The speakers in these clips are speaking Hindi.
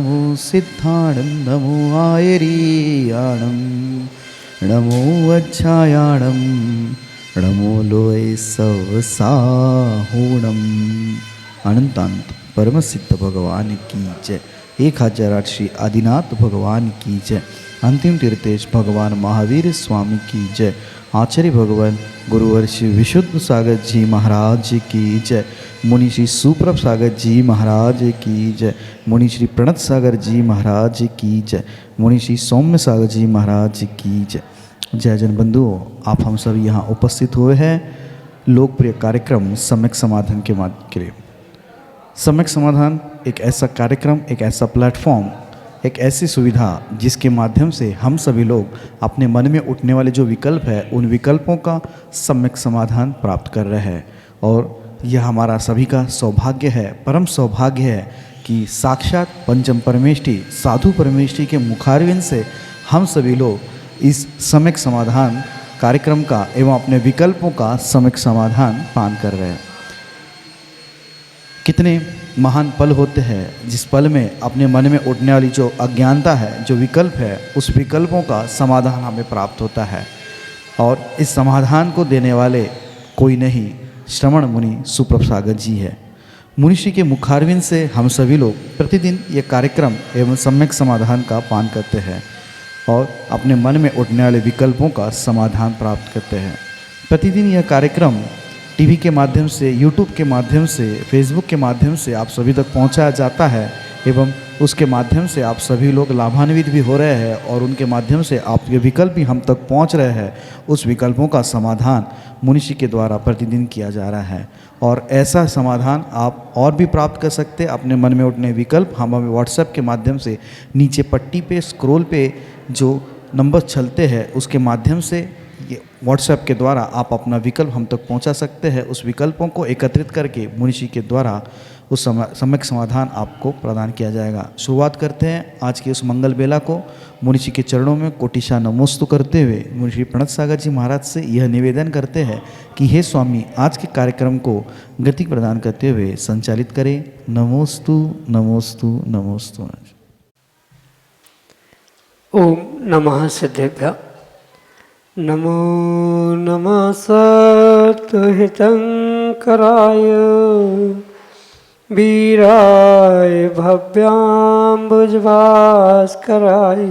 नमो सिद्धाणं नमो आयरीयाणं नमो वज्रायाणं नमो लोय सवसाहूणम्। अनंतांत परम सिद्ध भगवान की जय। 1008 श्री आदिनाथ भगवान की जय। अंतिम तीर्थेश भगवान महावीर स्वामी की जय। आचार्य भगवान गुरुवर श्री विशुद्ध सागर जी महाराज की जय। मुनि श्री सुप्रभ सागर जी महाराज की जय। मुनि श्री प्रणत सागर जी महाराज की जय। मुनि श्री सौम्य सागर जी महाराज की जय। जय जन बंधुओं, आप हम सभी यहाँ उपस्थित हुए हैं लोकप्रिय कार्यक्रम सम्यक समाधान के माध्यम के लिए। सम्यक समाधान एक ऐसा कार्यक्रम, एक ऐसा प्लेटफॉर्म, एक ऐसी सुविधा जिसके माध्यम से हम सभी लोग अपने मन में उठने वाले जो विकल्प है उन विकल्पों का सम्यक समाधान प्राप्त कर रहे हैं। और यह हमारा सभी का सौभाग्य है, परम सौभाग्य है कि साक्षात पंचम परमेष्ठी साधु परमेष्ठी के मुखारविंद से हम सभी लोग इस सम्यक समाधान कार्यक्रम का एवं अपने विकल्पों का सम्यक समाधान पान कर रहे हैं। कितने महान पल होते हैं जिस पल में अपने मन में उठने वाली जो अज्ञानता है, जो विकल्प है, उस विकल्पों का समाधान हमें प्राप्त होता है। और इस समाधान को देने वाले कोई नहीं, श्रवण मुनि सुप्रभ सागर जी है। मुनिषि के मुखारविंद से हम सभी लोग प्रतिदिन ये कार्यक्रम एवं सम्यक समाधान का पान करते हैं और अपने मन में उठने वाले विकल्पों का समाधान प्राप्त करते हैं। प्रतिदिन यह कार्यक्रम टीवी के माध्यम से, यूट्यूब के माध्यम से, फेसबुक के माध्यम से आप सभी तक पहुंचाया जाता है एवं उसके माध्यम से आप सभी लोग लाभान्वित भी हो रहे हैं और उनके माध्यम से आपके विकल्प भी हम तक पहुंच रहे हैं। उस विकल्पों का समाधान मुनिषि के द्वारा प्रतिदिन किया जा रहा है और ऐसा समाधान आप और भी प्राप्त कर सकते हैं। अपने मन में उठने विकल्प हम हमें व्हाट्सएप के माध्यम से नीचे पट्टी पे स्क्रॉल पे जो नंबर चलते हैं उसके माध्यम से ये व्हाट्सएप के द्वारा आप अपना विकल्प हम तक पहुंचा सकते हैं। उस विकल्पों को एकत्रित करके मुनिषि के द्वारा उस सम्यक समाधान आपको प्रदान किया जाएगा। शुरुआत करते हैं आज की उस मंगल बेला को मुनिषि के चरणों में कोटिशा नमोस्तु करते हुए मुनिषि प्रणत सागर जी महाराज से यह निवेदन करते हैं कि हे स्वामी, आज के कार्यक्रम को गति प्रदान करते हुए संचालित करें। नमोस्तु नमोस्तु नमोस्तु। ओम नमः सिद्धेभ्यः। नमो नमः सत्तुहितंकराय वीराय भव्याम्बुजभास्कराय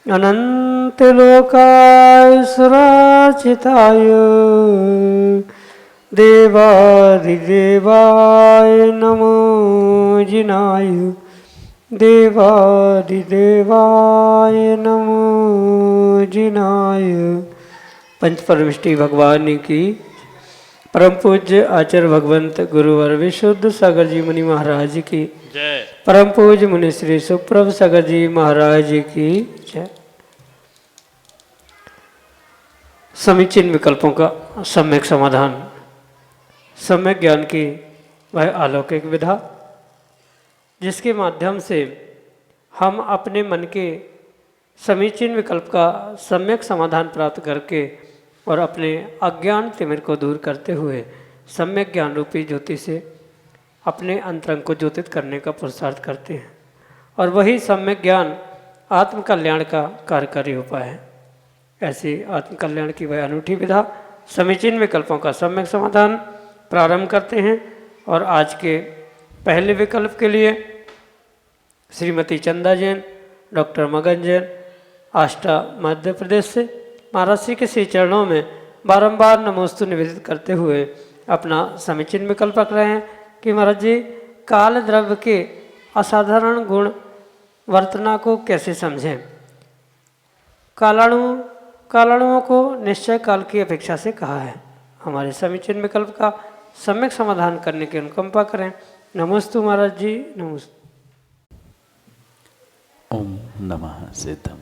अनंतलोकाय सुराचिताय देवादिदेवाय नमो जिनाय देवादिदेवाय नमो जिनाय। पंच परमेष्ठी भगवान की परम पूज्य आचार्य भगवंत गुरुवर विशुद्ध सागर जी मुनि महाराज की जय। परम पूज्य मुनि श्री सुप्रभ सागर जी महाराज की जय। समीचीन विकल्पों का सम्यक समाधान, सम्यक ज्ञान की वह अलौकिक विधा जिसके माध्यम से हम अपने मन के समीचीन विकल्प का सम्यक समाधान प्राप्त करके और अपने अज्ञान तिमिर को दूर करते हुए सम्यक ज्ञान रूपी ज्योति से अपने अंतरंग को ज्योतित करने का पुरुषार्थ करते हैं। और वही सम्यक ज्ञान आत्म कल्याण का कार्यकारी उपाय है। ऐसी आत्म कल्याण की वह अनूठी विधा समीचीन विकल्पों का सम्यक समाधान प्रारंभ करते हैं। और आज के पहले विकल्प के लिए श्रीमती चंदा जैन, डॉक्टर मगन जैन, आष्टा मध्य प्रदेश से महाराज श्री के श्री चरणों में बारंबार नमोस्तु निवेदित करते हुए अपना समीचीन विकल्प रख रहे हैं कि महाराज जी, काल द्रव्य के असाधारण गुण वर्तना को कैसे समझें। कालाणुओं को निश्चय काल की अपेक्षा से कहा है। हमारे समीचीन विकल्प का सम्यक समाधान करने की अनुकंपा करें। नमोस्तु महाराज जी, नमोस्तु। ओम नमः सिद्धम।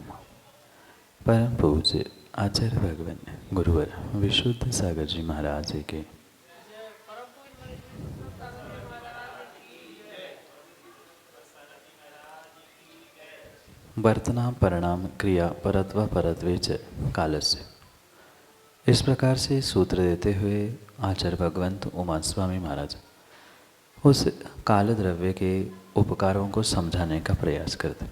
परम पूज्य आचार्य भगवान गुरुवर विशुद्ध सागर जी महाराज के वर्तना परिणाम क्रिया परत्व परत्वे च कालस्य। इस प्रकार से सूत्र देते हुए आचार्य भगवंत उमा स्वामी महाराज उस काल द्रव्य के उपकारों को समझाने का प्रयास करते हैं।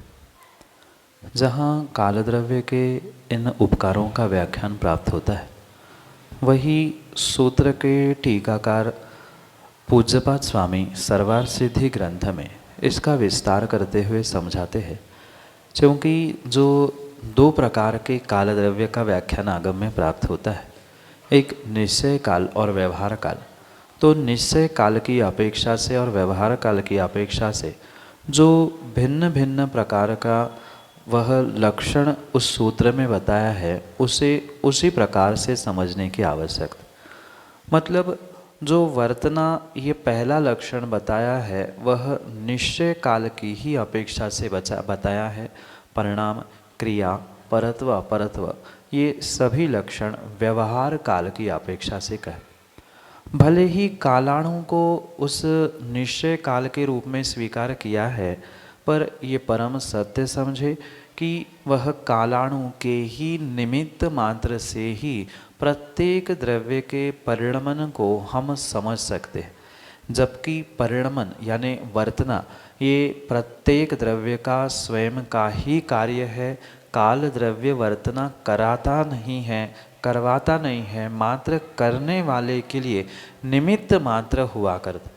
जहाँ कालद्रव्य के इन उपकारों का व्याख्यान प्राप्त होता है, वही सूत्र के टीकाकार पूज्यपाद स्वामी सर्वार्थ सिद्धि ग्रंथ में इसका विस्तार करते हुए समझाते हैं। क्योंकि जो दो प्रकार के कालद्रव्य का व्याख्यान आगम में प्राप्त होता है, एक निश्चय काल और व्यवहार काल। तो निश्चय काल की अपेक्षा से और व्यवहार काल की अपेक्षा से जो भिन्न भिन्न प्रकार का वह लक्षण उस सूत्र में बताया है, उसे उसी प्रकार से समझने की आवश्यकता। मतलब जो वर्तना ये पहला लक्षण बताया है, वह निश्चय काल की ही अपेक्षा से बताया है। परिणाम, क्रिया, परत्व, अपरत्व, ये सभी लक्षण व्यवहार काल की अपेक्षा से कहे। भले ही कालाणु को उस निश्चय काल के रूप में स्वीकार किया है, पर ये परम सत्य समझे कि वह कालाणु के ही निमित्त मात्र से ही प्रत्येक द्रव्य के परिणमन को हम समझ सकते हैं। जबकि परिणमन यानी वर्तना ये प्रत्येक द्रव्य का स्वयं का ही कार्य है। काल द्रव्य वर्तना कराता नहीं है, करवाता नहीं है, मात्र करने वाले के लिए निमित्त मात्र हुआ करता।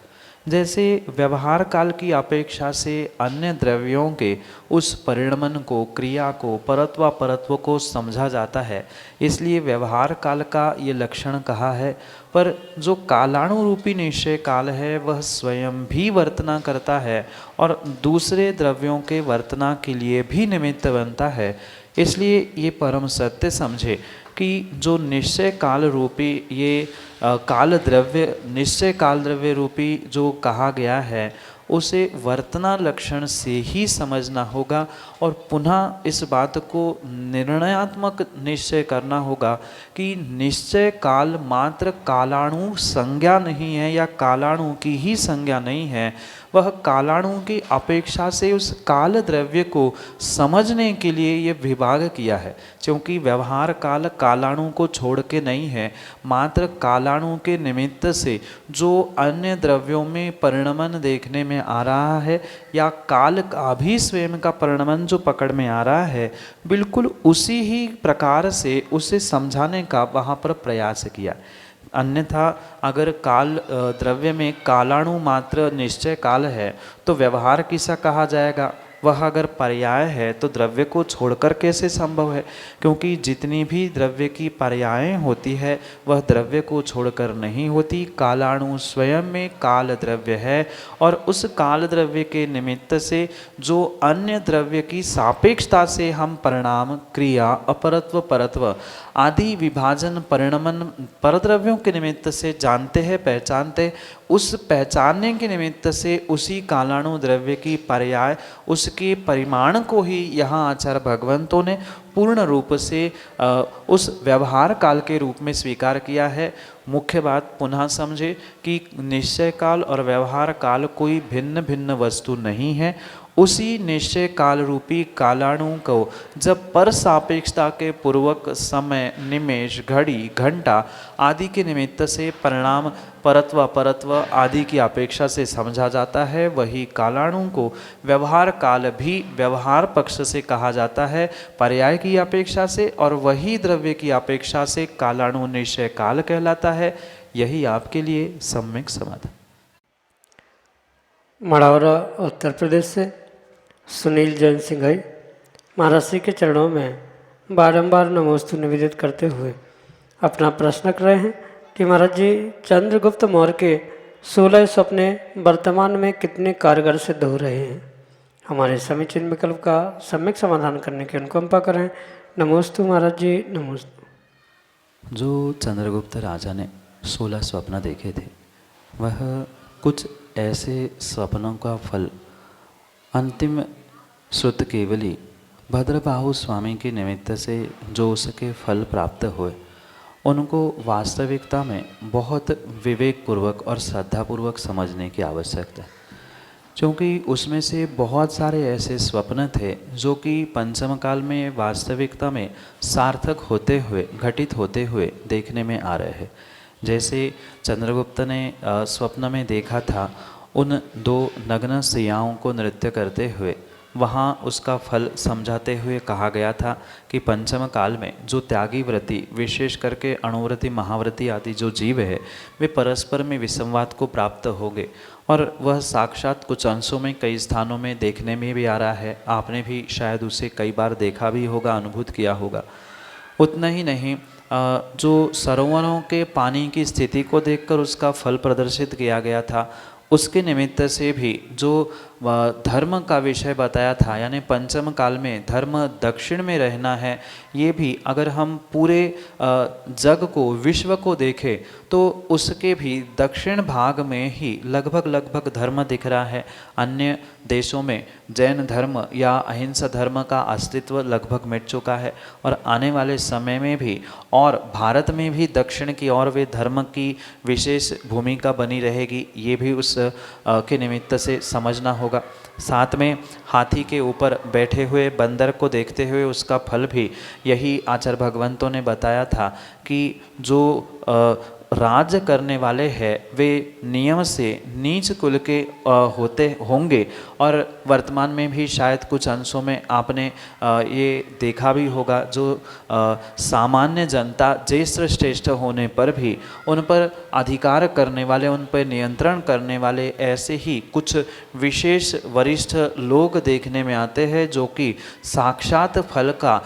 जैसे व्यवहार काल की अपेक्षा से अन्य द्रव्यों के उस परिणमन को, क्रिया को, परत्व अपरत्व को समझा जाता है, इसलिए व्यवहार काल का ये लक्षण कहा है। पर जो कालाणु रूपी निश्चय काल है, वह स्वयं भी वर्तना करता है और दूसरे द्रव्यों के वर्तना के लिए भी निमित्त बनता है। इसलिए ये परम सत्य समझे कि जो निश्चय काल रूपी ये काल द्रव्य, निश्चय काल द्रव्य रूपी जो कहा गया है, उसे वर्तना लक्षण से ही समझना होगा और पुनः इस बात को निर्णयात्मक निश्चय करना होगा कि निश्चय काल मात्र कालाणु संज्ञा नहीं है या कालाणु की ही संज्ञा नहीं है। वह कालाणु की अपेक्षा से उस काल द्रव्य को समझने के लिए ये विभाग किया है। क्योंकि व्यवहार काल कालाणु को छोड़ के नहीं है, मात्र कालाणु के निमित्त से जो अन्य द्रव्यों में परिणमन देखने में आ रहा है या काल का भी स्वयं का परिणमन जो पकड़ में आ रहा है, बिल्कुल उसी ही प्रकार से उसे समझाने का वहाँ पर प्रयास किया। अन्यथा अगर काल द्रव्य में कालाणु मात्र निश्चय काल है तो व्यवहार किसा कहा जाएगा। वह अगर पर्याय है तो द्रव्य को छोड़कर कैसे संभव है, क्योंकि जितनी भी द्रव्य की पर्यायें होती है वह द्रव्य को छोड़कर नहीं होती। कालाणु स्वयं में काल द्रव्य है और उस काल द्रव्य के निमित्त से जो अन्य द्रव्य की सापेक्षता से हम परिणाम, क्रिया, अपरत्व, परत्व आदि विभाजन, परिणमन परद्रव्यों के निमित्त से जानते हैं, पहचानते, उस पहचानने के निमित्त से उसी कालाणु द्रव्य की पर्याय, उसके परिमाण को ही यहाँ आचार्य भगवंतों ने पूर्ण रूप से उस व्यवहार काल के रूप में स्वीकार किया है। मुख्य बात पुनः समझे कि निश्चय काल और व्यवहार काल कोई भिन्न भिन्न वस्तु नहीं है। उसी निश्चय काल रूपी कालाणु को जब पर सापेक्षता के पूर्वक समय, निमेष, घड़ी, घंटा आदि के निमित्त से परिणाम, परत्व, अपरत्व आदि की अपेक्षा से समझा जाता है, वही कालाणु को व्यवहार काल भी व्यवहार पक्ष से कहा जाता है, पर्याय की अपेक्षा से, और वही द्रव्य की अपेक्षा से कालाणु निश्चय काल कहलाता है। यही आपके लिए सम्यक समाधान। मढ़ौरा उत्तर प्रदेश से सुनील जैन सिंह महाराज श्री के चरणों में बारंबार नमोस्तु निवेदित करते हुए अपना प्रश्न कर रहे हैं कि महाराज जी, चंद्रगुप्त मौर्य के 16 सपने वर्तमान में कितने कारगर सिद्ध हो रहे हैं? हमारे समीचीन विकल्प का सम्यक समाधान करने की अनुकंपा करें। नमोस्तु महाराज जी, नमोस्तु। जो चंद्रगुप्त राजा ने 16 स्वप्न देखे थे, वह कुछ ऐसे स्वप्नों का फल अंतिम श्रुत केवली भद्रबाहु स्वामी के निमित्त से जो उसके फल प्राप्त हुए, उनको वास्तविकता में बहुत विवेकपूर्वक और श्रद्धापूर्वक समझने की आवश्यकता है। क्योंकि उसमें से बहुत सारे ऐसे स्वप्न थे जो कि पंचम काल में वास्तविकता में सार्थक होते हुए, घटित होते हुए देखने में आ रहे हैं। जैसे चंद्रगुप्त ने स्वप्न में देखा था उन दो नग्न सियाओं को नृत्य करते हुए वहाँ उसका फल समझाते हुए कहा गया था कि पंचम काल में जो त्यागी व्रति, विशेष करके अणुव्रति, महाव्रति आदि जो जीव है, वे परस्पर में विसंवाद को प्राप्त होंगे। और वह साक्षात कुछ अंशों में कई स्थानों में देखने में भी आ रहा है। आपने भी शायद उसे कई बार देखा भी होगा, अनुभूत किया होगा। उतना ही नहीं, जो सरोवरों के पानी की स्थिति को देखकर उसका फल प्रदर्शित किया गया था, उसके निमित्त से भी जो धर्म का विषय बताया था, यानी पंचम काल में धर्म दक्षिण में रहना है, ये भी अगर हम पूरे जग को, विश्व को देखें तो उसके भी दक्षिण भाग में ही लगभग धर्म दिख रहा है। अन्य देशों में जैन धर्म या अहिंसा धर्म का अस्तित्व लगभग मिट चुका है और आने वाले समय में भी, और भारत में भी दक्षिण की ओर वे धर्म की विशेष भूमिका बनी रहेगी, ये भी उस के निमित्त से समझना होगा। साथ में हाथी के ऊपर बैठे हुए बंदर को देखते हुए उसका फल भी यही आचार्य भगवंतों ने बताया था कि जो राज करने वाले हैं वे नियम से नीच कुल के होते होंगे। और वर्तमान में भी शायद कुछ अंशों में आपने ये देखा भी होगा, जो सामान्य जनता ज्येष्ठ श्रेष्ठ होने पर भी उन पर अधिकार करने वाले, उन पर नियंत्रण करने वाले ऐसे ही कुछ विशेष वरिष्ठ लोग देखने में आते हैं, जो कि साक्षात फल का,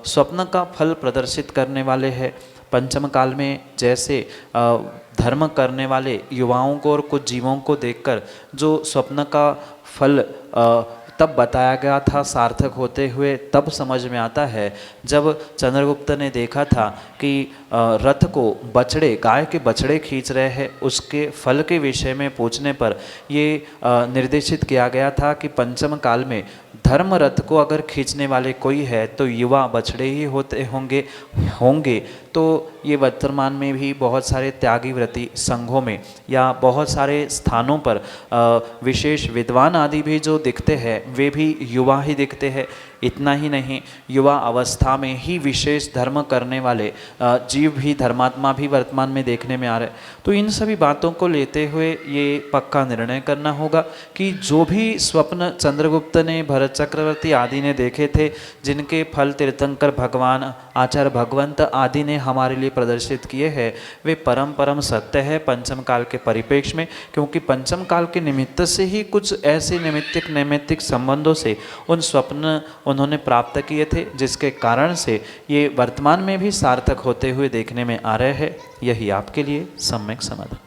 स्वप्न का फल प्रदर्शित करने वाले हैं। पंचम काल में जैसे धर्म करने वाले युवाओं को और कुछ जीवों को देखकर जो स्वप्न का फल तब बताया गया था सार्थक होते हुए, तब समझ में आता है जब चंद्रगुप्त ने देखा था कि रथ को बछड़े, गाय के बछड़े खींच रहे हैं। उसके फल के विषय में पूछने पर ये निर्देशित किया गया था कि पंचम काल में धर्म रथ को अगर खींचने वाले कोई है तो युवा बछड़े ही होंगे। तो ये वर्तमान में भी बहुत सारे त्यागी व्रती संघों में या बहुत सारे स्थानों पर विशेष विद्वान आदि भी जो दिखते हैं वे भी युवा ही दिखते हैं। इतना ही नहीं, युवा अवस्था में ही विशेष धर्म करने वाले जीव भी, धर्मात्मा भी वर्तमान में देखने में आ रहे। तो इन सभी बातों को लेते हुए ये पक्का निर्णय करना होगा कि जो भी स्वप्न चंद्रगुप्त ने, भरत चक्रवर्ती आदि ने देखे थे, जिनके फल तीर्थंकर भगवान, आचार्य भगवंत आदि ने हमारे लिए प्रदर्शित किए हैं, वे परम सत्य है पंचम काल के परिप्रेक्ष्य में। क्योंकि पंचम काल के निमित्त से ही कुछ ऐसे नैमित्तिक संबंधों से उन स्वप्न उन्होंने प्राप्त किए थे, जिसके कारण से ये वर्तमान में भी सार्थक होते हुए देखने में आ रहे हैं। यही आपके लिए सम्यक समाधान।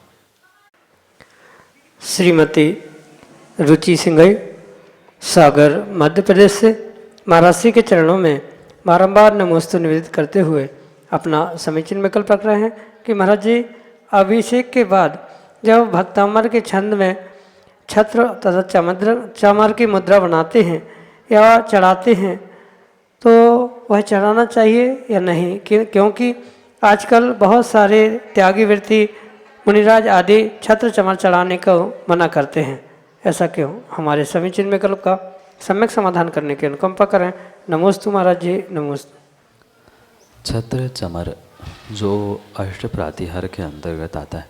श्रीमती रुचि सिंघई, सागर, मध्य प्रदेश से महाराज जी के चरणों में बारंबार नमोस्तु निवेदित करते हुए अपना समीचीन विकल्प रख रहे हैं कि महाराज जी अभिषेक के बाद जब भक्तामर के छंद में छत्र तथा चामर की मुद्रा बनाते हैं या चढ़ाते हैं तो वह चढ़ाना चाहिए या नहीं, क्योंकि आजकल बहुत सारे त्यागी वृत्ति मुनिराज आदि छत्र चमर चढ़ाने को मना करते हैं। ऐसा क्यों? हमारे समीचीन विकल्प का सम्यक समाधान करने की अनुकंपा करें। नमोस्तु महाराज जी, नमोस्तु। छत्र चमर जो अष्ट प्रातिहार के अंतर्गत आता है,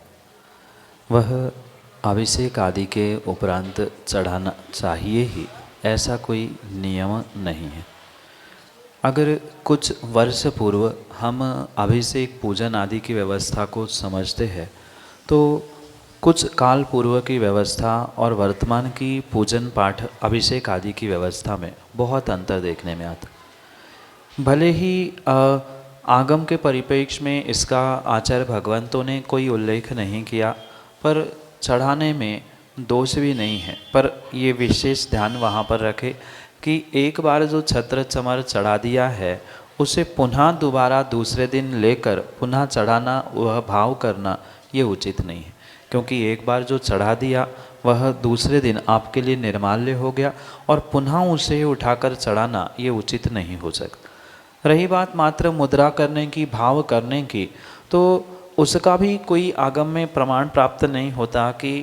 वह अभिषेक आदि के उपरांत चढ़ाना चाहिए ही, ऐसा कोई नियम नहीं है। अगर कुछ वर्ष पूर्व हम अभिषेक पूजन आदि की व्यवस्था को समझते हैं तो कुछ काल पूर्व की व्यवस्था और वर्तमान की पूजन पाठ अभिषेक आदि की व्यवस्था में बहुत अंतर देखने में आता। भले ही आगम के परिप्रेक्ष्य में इसका आचार्य भगवंतों ने कोई उल्लेख नहीं किया, पर चढ़ाने में दोष भी नहीं है। पर ये विशेष ध्यान वहाँ पर रखें कि एक बार जो छत्र चमर चढ़ा दिया है उसे पुनः दोबारा दूसरे दिन लेकर पुनः चढ़ाना, वह भाव करना, ये उचित नहीं है। क्योंकि एक बार जो चढ़ा दिया वह दूसरे दिन आपके लिए निर्माल्य हो गया और पुनः उसे उठाकर चढ़ाना ये उचित नहीं हो सकता। रही बात मात्र मुद्रा करने की, भाव करने की, तो उसका भी कोई आगम में प्रमाण प्राप्त नहीं होता कि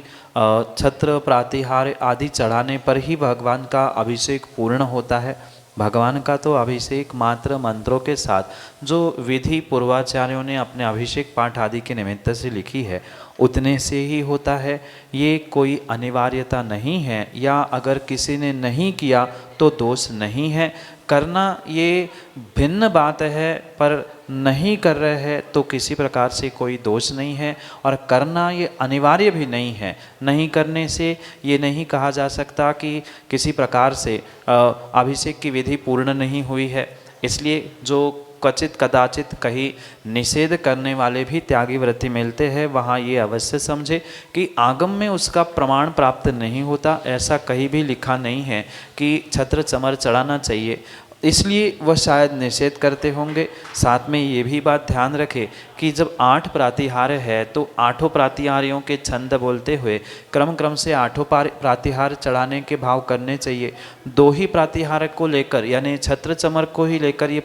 छत्र प्रातिहार आदि चढ़ाने पर ही भगवान का अभिषेक पूर्ण होता है। भगवान का तो अभिषेक मात्र मंत्रों के साथ जो विधि पूर्वाचार्यों ने अपने अभिषेक पाठ आदि के निमित्त से लिखी है उतने से ही होता है। ये कोई अनिवार्यता नहीं है, या अगर किसी ने नहीं किया तो दोष नहीं है। करना ये भिन्न बात है, पर नहीं कर रहे हैं तो किसी प्रकार से कोई दोष नहीं है, और करना ये अनिवार्य भी नहीं है। नहीं करने से ये नहीं कहा जा सकता कि किसी प्रकार से अभिषेक की विधि पूर्ण नहीं हुई है। इसलिए जो क्वचित कदाचित कहीं निषेध करने वाले भी त्यागी वृत्ति मिलते हैं, वहाँ ये अवश्य समझे कि आगम में उसका प्रमाण प्राप्त नहीं होता। ऐसा कहीं भी लिखा नहीं है कि छत्र चमर चढ़ाना चाहिए, इसलिए वह शायद निषेध करते होंगे। साथ में ये भी बात ध्यान रखें कि जब 8 प्रातिहार है तो 8 प्रातिहारियों के छंद बोलते हुए क्रम क्रम से 8 प्रातिहार चढ़ाने के भाव करने चाहिए। 2 ही प्रातिहार को लेकर यानी छत्र चमर को ही लेकर ये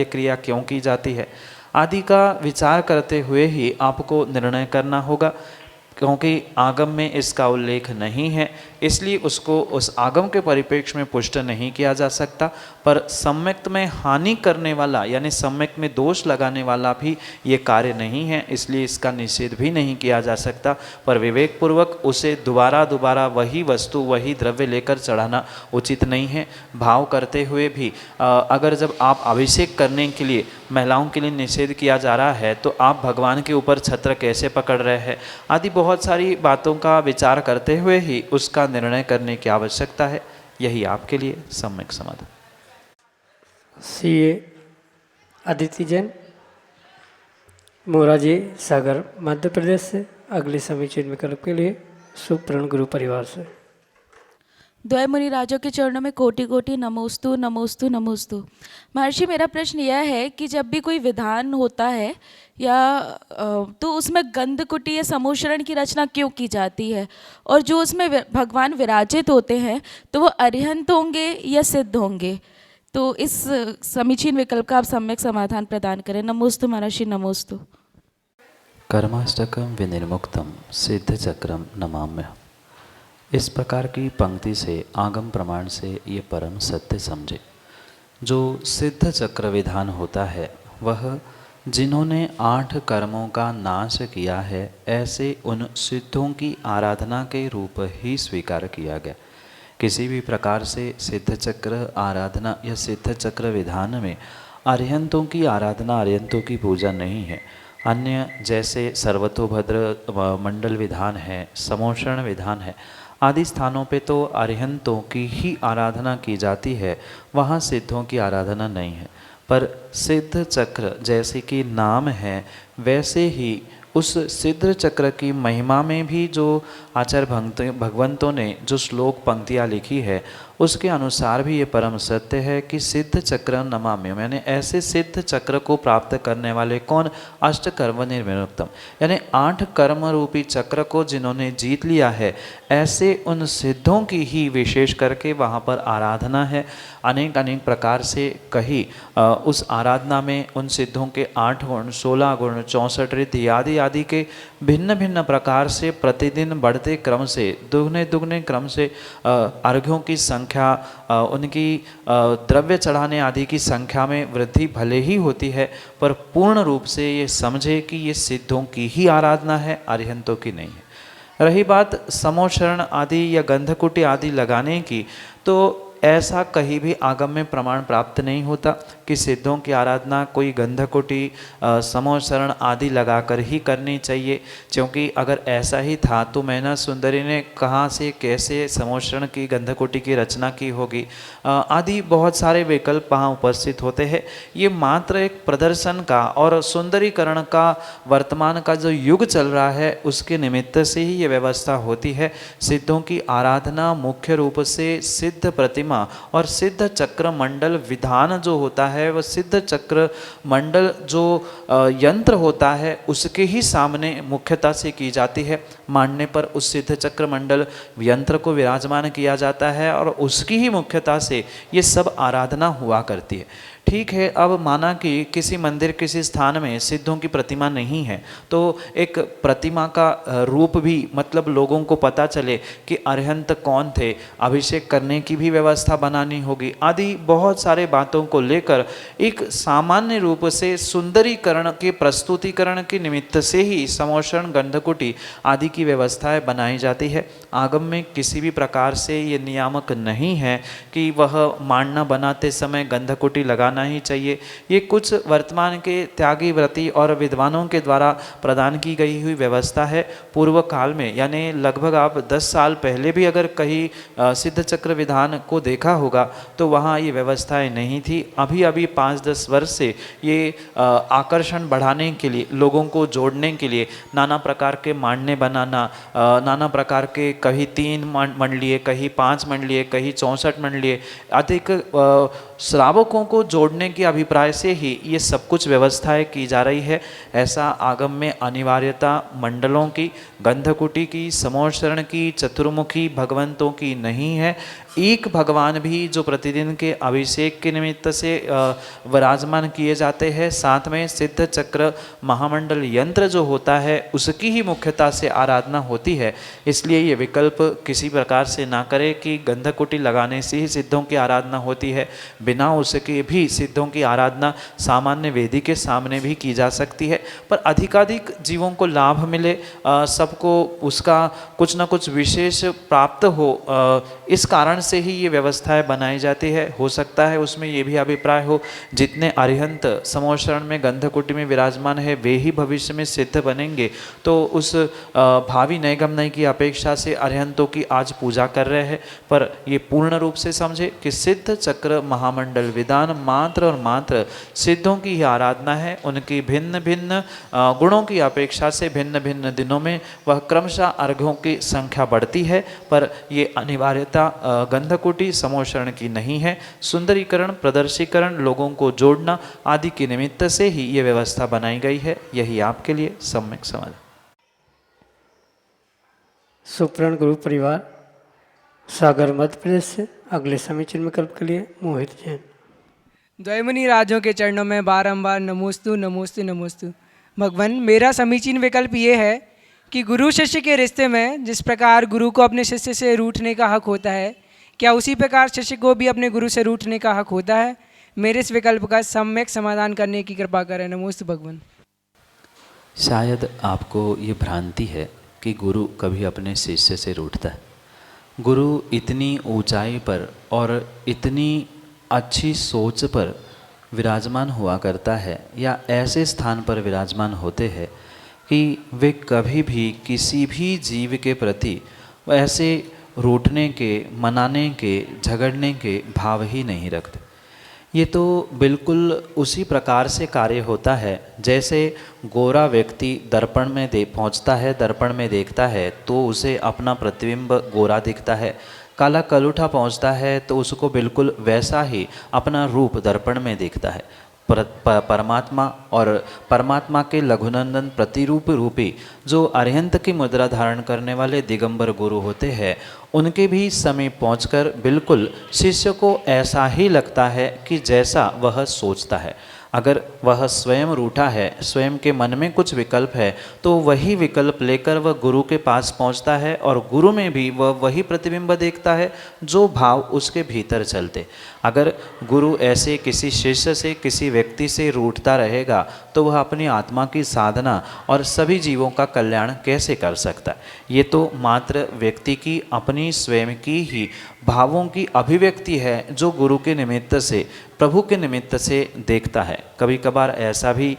क्रिया क्यों की जाती है आदि का विचार करते हुए ही आपको निर्णय करना होगा, क्योंकि आगम में इसका उल्लेख नहीं है, इसलिए उसको उस आगम के परिप्रेक्ष्य में पुष्ट नहीं किया जा सकता। पर सम्यक्त में हानि करने वाला यानी सम्यक्त में दोष लगाने वाला भी ये कार्य नहीं है, इसलिए इसका निषेध भी नहीं किया जा सकता। पर विवेक पूर्वक उसे दोबारा वही वस्तु वही द्रव्य लेकर चढ़ाना उचित नहीं है। भाव करते हुए भी अगर जब आप अभिषेक करने के लिए महिलाओं के लिए निषेध किया जा रहा है तो आप भगवान के ऊपर छत्र कैसे पकड़ रहे हैं आदि बहुत सारी बातों का विचार करते हुए ही उसका निर्णय करने की आवश्यकता है। यही आपके लिए सम्यक समाधान। सीए अदिति जैन, मोराजी सागर, मध्य प्रदेश से अगले समीचीन विकल्प के लिए सुप्रण गुरु परिवार से। द्वय मुनि राजों के चरणों में कोटि कोटि नमोस्तु नमोस्तु नमोस्तु। महर्षि, मेरा प्रश्न यह है कि जब भी कोई विधान होता है या तो उसमें गंधकुटी या समूषरण की रचना क्यों की जाती है, और जो उसमें भगवान विराजित होते हैं तो वो अरिहंत होंगे या सिद्ध होंगे? तो इस समीचीन विकल्प का आप सम्यक समाधान प्रदान करें। नमोस्तु महर्षि, नमोस्तु। कर्माष्टकम विनिर्मुक्तम सिद्ध चक्रम नमाम्यहम्। इस प्रकार की पंक्ति से आगम प्रमाण से ये परम सत्य समझे। जो सिद्ध चक्र विधान होता है वह जिन्होंने 8 कर्मों का नाश किया है ऐसे उन सिद्धों की आराधना के रूप ही स्वीकार किया गया। किसी भी प्रकार से सिद्ध चक्र आराधना या सिद्ध चक्र विधान में अरिहंतों की आराधना अरिहंतों की पूजा नहीं है। अन्य जैसे सर्वतोभद्र मंडल विधान है, समोषण विधान है आदि स्थानों पे तो अरिहंतों की ही आराधना की जाती है, वहाँ सिद्धों की आराधना नहीं है। पर सिद्ध चक्र जैसे कि नाम है वैसे ही उस सिद्ध चक्र की महिमा में भी जो आचार्य भगवंतों ने जो श्लोक पंक्तियाँ लिखी है उसके अनुसार भी ये परम सत्य है कि सिद्ध चक्र नमाम्यहम्, यानी ऐसे सिद्ध चक्र को प्राप्त करने वाले कौन? अष्टकर्म निर्विमुक्तम, यानी 8 कर्म रूपी चक्र को जिन्होंने जीत लिया है ऐसे उन सिद्धों की ही विशेष करके वहाँ पर आराधना है। अनेक प्रकार से कही उस आराधना में उन सिद्धों के 8 गुण, 16 गुण, 64 रिद्धि आदि आदि के भिन्न भिन्न प्रकार से प्रतिदिन बढ़ते क्रम से दुगने क्रम से अर्घ्यों की संख्या, उनकी द्रव्य चढ़ाने आदि की संख्या में वृद्धि भले ही होती है, पर पूर्ण रूप से ये समझे कि ये सिद्धों की ही आराधना है, अरिहंतों की नहीं है। रही बात समोषण आदि या गंधकुटी आदि लगाने की, तो ऐसा कहीं भी आगम में प्रमाण प्राप्त नहीं होता कि सिद्धों की आराधना कोई गंधकुटी समोषण आदि लगाकर ही करनी चाहिए, क्योंकि अगर ऐसा ही था तो मैना सुंदरी ने कहाँ से कैसे समोषण की गंधकुटी की रचना की होगी आदि बहुत सारे विकल्प वहाँ उपस्थित होते हैं। ये मात्र एक प्रदर्शन का और सुंदरीकरण का वर्तमान का जो युग चल रहा है उसके निमित्त से ही ये व्यवस्था होती है। सिद्धों की आराधना मुख्य रूप से सिद्ध प्रतिमा और सिद्ध चक्र मंडल विधान जो होता है वह सिद्ध चक्र मंडल जो यंत्र होता है उसके ही सामने मुख्यता से की जाती है। मानने पर उस सिद्ध चक्र मंडल यंत्र को विराजमान किया जाता है और उसकी ही मुख्यता से ये सब आराधना हुआ करती है। ठीक है, अब माना कि किसी मंदिर किसी स्थान में सिद्धों की प्रतिमा नहीं है, तो एक प्रतिमा का रूप भी, मतलब लोगों को पता चले कि अरिहंत कौन थे, अभिषेक करने की भी व्यवस्था बनानी होगी, आदि बहुत सारे बातों को लेकर एक सामान्य रूप से सुंदरीकरण के प्रस्तुतिकरण के निमित्त से ही समोषण, गंधकुटी आदि की व्यवस्थाएं बनाई जाती है। आगम में किसी भी प्रकार से ये नियामक नहीं है कि वह मांडना बनाते समय गंधकुटी लगाना ही चाहिए। ये कुछ वर्तमान के त्यागी व्रती और विद्वानों के द्वारा प्रदान की गई हुई व्यवस्था है। पूर्व काल में यानी लगभग आप 10 साल पहले भी अगर कहीं सिद्ध चक्र विधान को देखा होगा तो वहाँ ये व्यवस्थाएं नहीं थी। अभी अभी 5-10 वर्ष से ये आकर्षण बढ़ाने के लिए, लोगों को जोड़ने के लिए नाना प्रकार के मांडने बनाना, नाना प्रकार के कहीं 3 मंडलीय, कहीं 5 मंडलीय, कहीं 64 मंडलीय, अधिक श्रावकों को जोड़ने के अभिप्राय से ही ये सब कुछ व्यवस्थाएं की जा रही है। ऐसा आगम में अनिवार्यता मंडलों की, गंधकुटी की, समोषण की, चतुर्मुखी भगवंतों की नहीं है। एक भगवान भी जो प्रतिदिन के अभिषेक के निमित्त से विराजमान किए जाते हैं, साथ में सिद्ध चक्र महामंडल यंत्र जो होता है उसकी ही मुख्यता से आराधना होती है। इसलिए ये विकल्प किसी प्रकार से ना करे कि गंधकुटी लगाने से ही सिद्धों की आराधना होती है। बिना उसके भी सिद्धों की आराधना सामान्य वेदी के सामने भी की जा सकती है, पर अधिकाधिक जीवों को लाभ मिले, सबको उसका कुछ ना कुछ विशेष प्राप्त हो, इस कारण से ही ये व्यवस्थाएं बनाई जाती है। हो सकता है उसमें ये भी अभिप्राय हो जितने अरिहंत समोषण में, गंधकुटी में विराजमान है वे ही भविष्य में सिद्ध बनेंगे, तो उस भावी नैगम नई की अपेक्षा से अरिहंतों की आज पूजा कर रहे हैं। पर ये पूर्ण रूप से समझे कि सिद्ध चक्र महामंडल विधान मात्र और मात्र सिद्धों की ही आराधना है। उनकी भिन्न भिन्न गुणों की अपेक्षा से भिन्न भिन्न दिनों में वह क्रमशः अर्घ्यों की संख्या बढ़ती है, पर ये अनिवार्यता गंधकुटी समोषण की नहीं है। सुंदरीकरण, प्रदर्शीकरण, लोगों को जोड़ना आदि के निमित्त से ही ये व्यवस्था बनाई गई है। यही आपके लिए सम्यक समझ। सुप्रण गुरु परिवार सागर मध्य प्रदेश से अगले समीचीन विकल्प के लिए मोहित जैन। द्वैमुनि राजों के चरणों में बारंबार नमोस्तु नमोस्तु नमोस्तु। भगवान, मेरा समीचीन विकल्प ये है कि गुरु शिष्य के रिश्ते में जिस प्रकार गुरु को अपने शिष्य से रूठने का हक होता है, क्या उसी प्रकार शिष्य को भी अपने गुरु से रूठने का हक होता है? मेरे इस विकल्प का सम्यक समाधान करने की कृपा करें। नमोस्तु भगवान। शायद आपको ये भ्रांति है कि गुरु कभी अपने शिष्य से रूठता है। गुरु इतनी ऊंचाई पर और इतनी अच्छी सोच पर विराजमान हुआ करता है, या ऐसे स्थान पर विराजमान होते हैं कि वे कभी भी किसी भी जीव के प्रति ऐसे रूठने के, मनाने के, झगड़ने के भाव ही नहीं रखते। ये तो बिल्कुल उसी प्रकार से कार्य होता है जैसे गोरा व्यक्ति दर्पण में पहुंचता है, दर्पण में देखता है तो उसे अपना प्रतिबिंब गोरा दिखता है। काला कलूठा पहुंचता है तो उसको बिल्कुल वैसा ही अपना रूप दर्पण में दिखता है। परमात्मा और परमात्मा के लघुनंदन प्रतिरूप रूपी जो अरिहंत की मुद्रा धारण करने वाले दिगंबर गुरु होते हैं, उनके भी समीप पहुंचकर बिल्कुल शिष्य को ऐसा ही लगता है कि जैसा वह सोचता है। अगर वह स्वयं रूठा है, स्वयं के मन में कुछ विकल्प है, तो वही विकल्प लेकर वह गुरु के पास पहुंचता है और गुरु में भी वह वही प्रतिबिंब देखता है जो भाव उसके भीतर चलते। अगर गुरु ऐसे किसी शिष्य से, किसी व्यक्ति से रूठता रहेगा तो वह अपनी आत्मा की साधना और सभी जीवों का कल्याण कैसे कर सकता है? ये तो मात्र व्यक्ति की अपनी स्वयं की ही भावों की अभिव्यक्ति है जो गुरु के निमित्त से, प्रभु के निमित्त से देखता है। कभी कभार ऐसा भी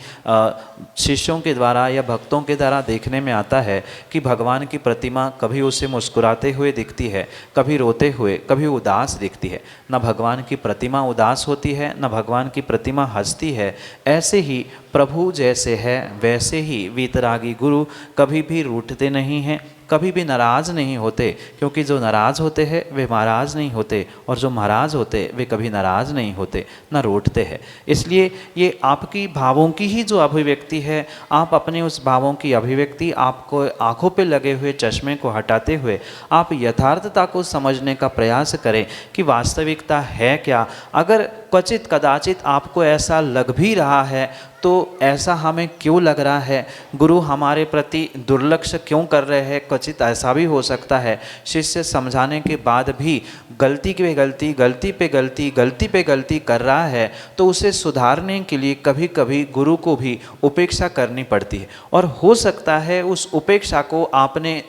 शिष्यों के द्वारा या भक्तों के द्वारा देखने में आता है कि भगवान की प्रतिमा कभी उसे मुस्कुराते हुए दिखती है, कभी रोते हुए, कभी उदास दिखती है। न भगवान की प्रतिमा उदास होती है, न भगवान की प्रतिमा हंसती है। ऐसे ही प्रभु जैसे है वैसे ही वीतरागी गुरु कभी भी रूठते नहीं हैं, कभी भी नाराज़ नहीं होते, क्योंकि जो नाराज़ होते हैं वे महाराज नहीं होते, और जो महाराज होते वे कभी नाराज़ नहीं होते, न रोटते हैं। इसलिए ये आपकी भावों की ही जो अभिव्यक्ति है, आप अपने उस भावों की अभिव्यक्ति, आपको आँखों पे लगे हुए चश्मे को हटाते हुए आप यथार्थता को समझने का प्रयास करें कि वास्तविकता है क्या। अगर क्वचित कदाचित आपको ऐसा लग भी रहा है तो ऐसा हमें क्यों लग रहा है, गुरु हमारे प्रति दुर्लक्ष्य क्यों कर रहे हैं, क्वचित ऐसा भी हो सकता है शिष्य समझाने के बाद भी गलती पे गलती, गलती पे गलती, गलती पे गलती कर रहा है, तो उसे सुधारने के लिए कभी कभी गुरु को भी उपेक्षा करनी पड़ती है। और हो सकता है उस उपेक्षा को आपने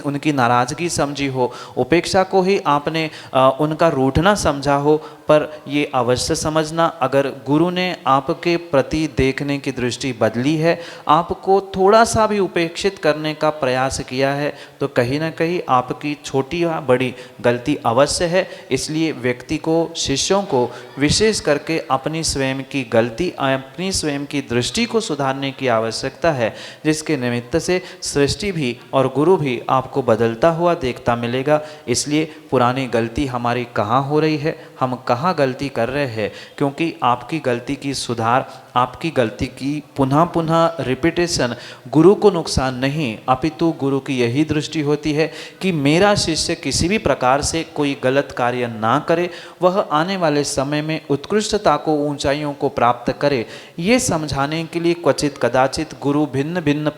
उनकी नाराज़गी समझी हो, उपेक्षा को ही आपने उनका रूठना समझा हो, पर ये अवश्य समझना, अगर गुरु ने आपके प्रति देखने की दृष्टि बदली है, आपको थोड़ा सा भी उपेक्षित करने का प्रयास किया है, तो कहीं ना कहीं आपकी छोटी या बड़ी गलती अवश्य है। इसलिए व्यक्ति को, शिष्यों को विशेष करके अपनी स्वयं की गलती, अपनी स्वयं की दृष्टि को सुधारने की आवश्यकता है, जिसके निमित्त से सृष्टि भी और गुरु भी आपको बदलता हुआ देखता मिलेगा। इसलिए पुरानी गलती हमारी कहाँ हो रही है, हम कहाँ गलती कर रहे हैं, क्योंकि आपकी गलती की सुधार, आपकी गलती की पुनः पुनः रिपीटेशन गुरु को नुकसान नहीं, अपितु गुरु की यही दृष्टि होती है कि मेरा शिष्य किसी भी प्रकार से कोई गलत कार्य ना करे, वह आने वाले समय में उत्कृष्टता को, ऊंचाइयों को प्राप्त करे। ये समझाने के लिए क्वचित कदाचित गुरु भिन्न भिन्न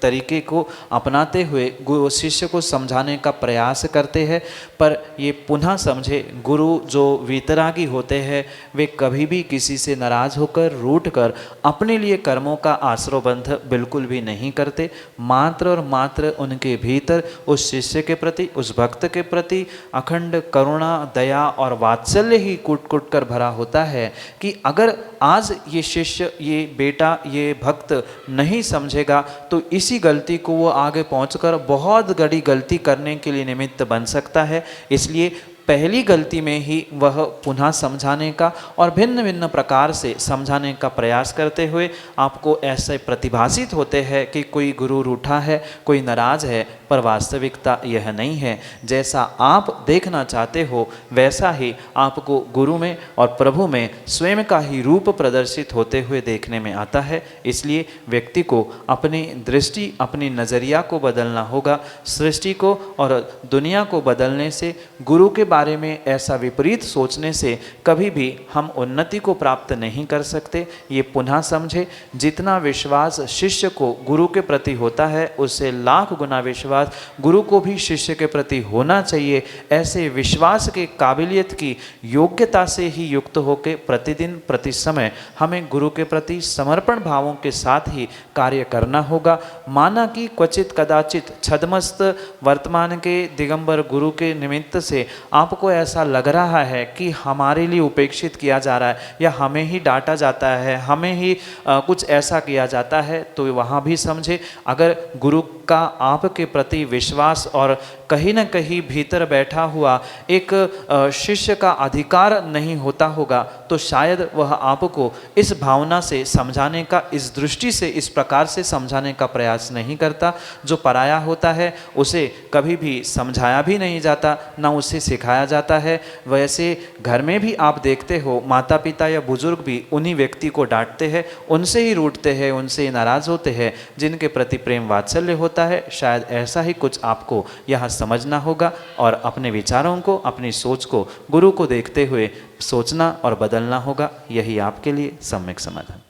तरीके को अपनाते हुए गुरु शिष्य को समझाने का प्रयास करते हैं। पर ये पुनः समझे, गुरु जो वीतरागी होते हैं वे कभी भी किसी से नाराज होकर, रूठ कर अपने लिए कर्मों का आश्रयबंध बिल्कुल भी नहीं करते। मात्र और मात्र उनके भीतर उस शिष्य के प्रति, उस भक्त के प्रति अखंड करुणा, दया और वात्सल्य ही कूट कूट कर भरा होता है कि अगर आज ये शिष्य, ये बेटा, ये भक्त नहीं समझेगा तो इसी गलती को वो आगे पहुंचकर बहुत बड़ी गलती करने के लिए निमित्त बन सकता है। इसलिए पहली गलती में ही वह पुनः समझाने का और भिन्न भिन्न प्रकार से समझाने का प्रयास करते हुए आपको ऐसे प्रतिभासित होते हैं कि कोई गुरु रूठा है, कोई नाराज है, पर वास्तविकता यह नहीं है। जैसा आप देखना चाहते हो वैसा ही आपको गुरु में और प्रभु में स्वयं का ही रूप प्रदर्शित होते हुए देखने में आता है। इसलिए व्यक्ति को अपनी दृष्टि, अपनी नज़रिया को बदलना होगा। सृष्टि को और दुनिया को बदलने से, गुरु के बारे में ऐसा विपरीत सोचने से कभी भी हम उन्नति को प्राप्त नहीं कर सकते। ये पुनः समझे, जितना विश्वास शिष्य को गुरु के प्रति होता है उससे लाख गुना विश्वास गुरु को भी शिष्य के प्रति होना चाहिए। ऐसे विश्वास के काबिलियत की योग्यता से ही युक्त होकर प्रतिदिन प्रति समय हमें गुरु के प्रति समर्पण भावों के साथ ही कार्य करना होगा। माना कि क्वचित कदाचित छदमस्त वर्तमान के दिगंबर गुरु के निमित्त से आपको ऐसा लग रहा है कि हमारे लिए उपेक्षित किया जा रहा है या हमें ही डांटा जाता है, हमें ही कुछ ऐसा किया जाता है, तो वहाँ भी समझे, अगर गुरु का आपके प्रति विश्वास और कहीं न कहीं भीतर बैठा हुआ एक शिष्य का अधिकार नहीं होता होगा तो शायद वह आपको इस भावना से समझाने का, इस दृष्टि से, इस प्रकार से समझाने का प्रयास नहीं करता। जो पराया होता है उसे कभी भी समझाया भी नहीं जाता, ना उसे सिखाया जाता है। वैसे घर में भी आप देखते हो माता पिता या बुजुर्ग भी उन्हीं व्यक्ति को डांटते हैं, उनसे ही रूठते हैं, उनसे ही नाराज़ होते हैं जिनके प्रति प्रेम वात्सल्य होता है। शायद ऐसा ही कुछ आपको यहाँ समझना होगा और अपने विचारों को, अपनी सोच को गुरु को देखते हुए सोचना और बदलना होगा। यही आपके लिए सम्यक समाधान।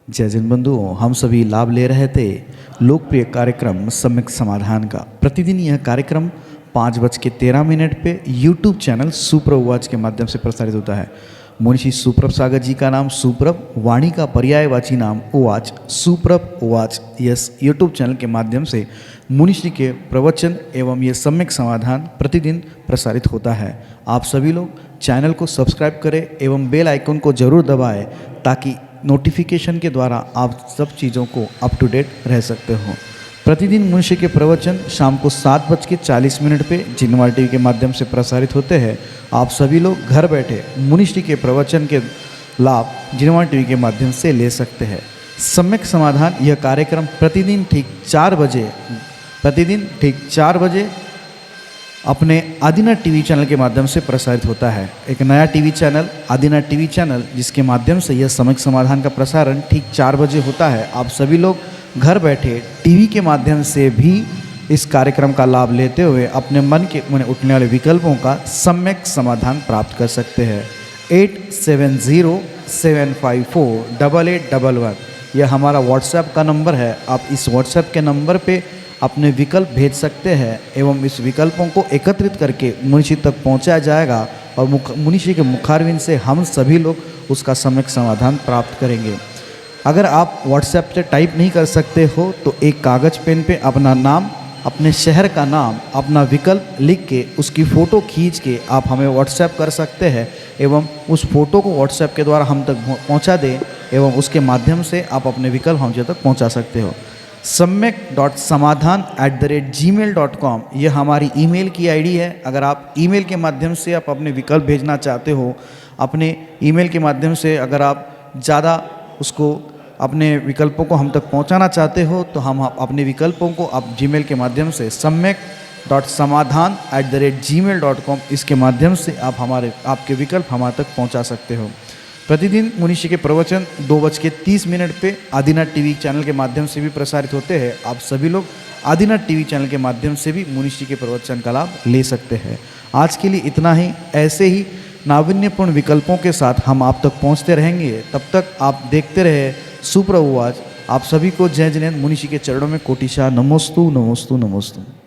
जय जिन बंधुओं, हम सभी लाभ ले रहे थे लोकप्रिय कार्यक्रम सम्यक समाधान का। प्रतिदिन यह कार्यक्रम 5:13 पे यूट्यूब चैनल सुप्रभ उवाच के माध्यम से प्रसारित होता है। मुंशी सुप्रभ सागर जी का नाम सुप्रभ, वाणी का पर्यायवाची नाम उवाच, सुप्रभ उवाच, यस यूट्यूब चैनल के माध्यम से मुनिश्री के प्रवचन एवं ये सम्यक समाधान प्रतिदिन प्रसारित होता है। आप सभी लोग चैनल को सब्सक्राइब करें एवं बेल आइकन को जरूर दबाएं ताकि नोटिफिकेशन के द्वारा आप सब चीज़ों को अप टू डेट रह सकते हो। प्रतिदिन मुनिश्री के प्रवचन शाम को 7:40 पे जिनवार टीवी के माध्यम से प्रसारित होते हैं। आप सभी लोग घर बैठे मुनिश्री के प्रवचन के लाभ जिनवार टीवी के माध्यम से ले सकते हैं। सम्यक समाधान यह कार्यक्रम प्रतिदिन ठीक 4 बजे प्रतिदिन ठीक 4 बजे अपने आदिनाथ टीवी चैनल के माध्यम से प्रसारित होता है। एक नया TV channel Adinath TV channel, जिसके माध्यम से यह सामयिक समाधान का प्रसारण ठीक 4 बजे होता है। आप सभी लोग घर बैठे टीवी के माध्यम से भी इस कार्यक्रम का लाभ लेते हुए अपने मन में उठने वाले विकल्पों का सम्यक समाधान प्राप्त कर सकते हैं। 8707548811 यह हमारा व्हाट्सएप का नंबर है। आप इस व्हाट्सएप के नंबर पे अपने विकल्प भेज सकते हैं एवं इस विकल्पों को एकत्रित करके मुनिषी तक पहुंचाया जाएगा और मुनिषी के मुखारविंद से हम सभी लोग उसका सम्यक समाधान प्राप्त करेंगे। अगर आप व्हाट्सएप से टाइप नहीं कर सकते हो तो एक कागज़ पेन पे अपना नाम, अपने शहर का नाम, अपना विकल्प लिख के उसकी फ़ोटो खींच के आप हमें व्हाट्सएप कर सकते हैं एवं उस फ़ोटो को व्हाट्सएप के द्वारा हम तक पहुंचा दें एवं उसके माध्यम से आप अपने विकल्प हम तक पहुंचा सकते हो। samyak.samadhan@gmail.com यह हमारी ईमेल की आईडी है। अगर आप ईमेल के माध्यम से आप अपने विकल्प भेजना चाहते हो, अपने ईमेल के माध्यम से अगर आप ज़्यादा उसको अपने विकल्पों को हम तक पहुंचाना चाहते हो तो हम अपने विकल्पों को आप जीमेल के माध्यम से samyak.samadhan@gmail.com इसके माध्यम से आप आपके विकल्प हमारे तक पहुंचा सकते हो। प्रतिदिन मुनिषी के प्रवचन 2:30 पे आदिनाथ टीवी चैनल के माध्यम से भी प्रसारित होते हैं। आप सभी लोग आदिनाथ टीवी चैनल के माध्यम से भी मुनिषी के प्रवचन का लाभ ले सकते हैं। आज के लिए इतना ही। ऐसे ही नाविन्यपूर्ण विकल्पों के साथ हम आप तक पहुंचते रहेंगे। तब तक आप देखते रहे सुप्रभुवाच। आप सभी को जय जिनेंद्र मुनिषी के चरणों में कोटिशा नमोस्तु नमोस्तु नमोस्तु।